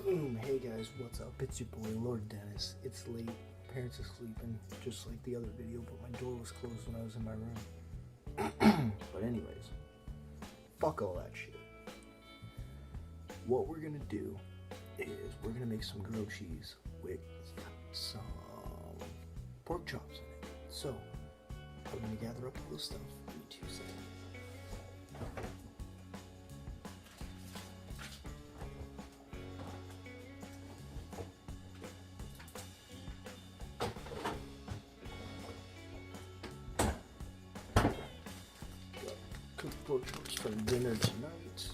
Hey guys, what's up? It's your boy, Lord Dennis. It's late. Parents are sleeping, just like the other video, but my door was closed when I was in my room. But anyways, fuck all that shit. What we're gonna do is we're gonna make some grilled cheese with some pork chops in it. So, I'm gonna gather up all this stuff. Give me 2 seconds. Cooked pork chops for dinner tonight.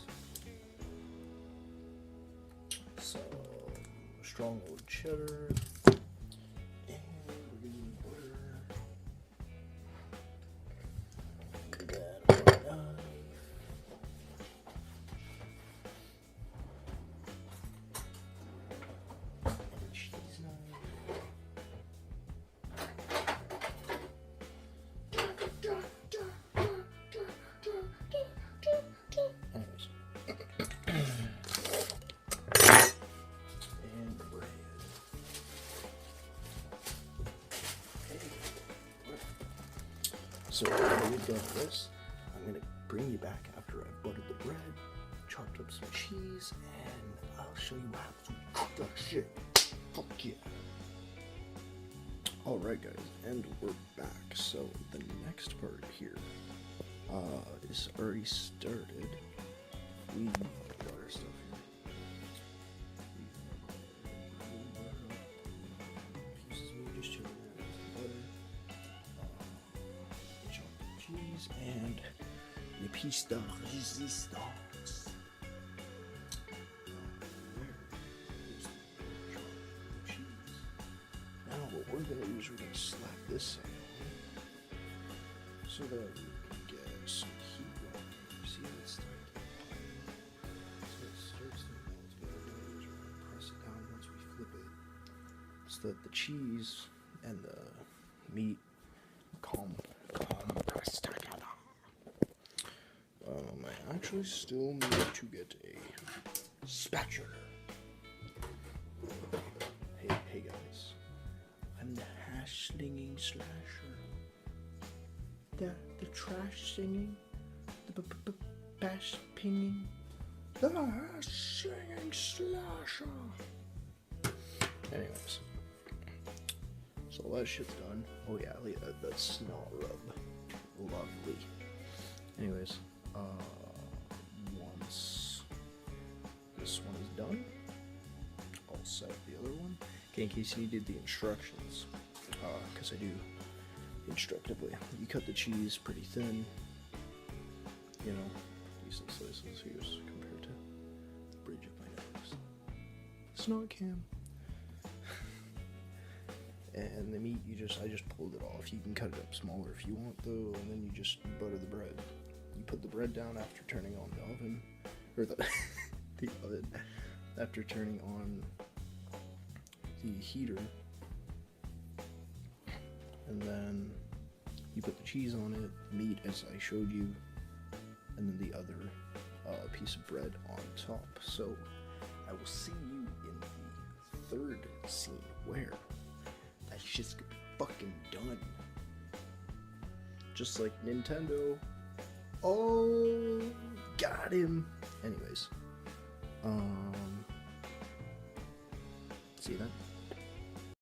Some strong old cheddar. And we're gonna need butter. Got a knife. And a cheese knife. Anyways. And bread. So while we've done this, I'm gonna bring you back after I've buttered the bread, chopped up some cheese, and I'll show you how to cook that shit. Fuck yeah. Alright guys, and we're back. So the next part here is already started. We got our stuff here. Pieces we just chilled in butter, chopped cheese, and the piece de resistance. Now what we're gonna do is we're gonna slap this side on so that we can get some heat going. You see how it's starting to pop? So it starts to melt. What we're gonna do is we're gonna press it down once we flip it so that the cheese and the meat compress together. I actually still need to get a spatula. Hey guys. I'm the hash slinging slasher. The trash singing. The bash pinging. The hash slinging slasher. Anyways. So all that shit's done. Oh yeah, that smell rub. Lovely. Anyways, once this one is done, I'll set up the other one. Okay, in case you needed the instructions, because I do instructively. You cut the cheese pretty thin, you know, decent slices here's compared to the bridge of my nose. It's not cam. And the meat, I just pulled it off. You can cut it up smaller if you want though, and then you just butter the bread. You put the bread down after turning on the oven, or the oven, after turning on the heater, and then you put the cheese on it, meat as I showed you, and then the other piece of bread on top. So I will see you in the third scene where that shit's fucking done. Just like Nintendo. Oh, got him. Anyways, see that?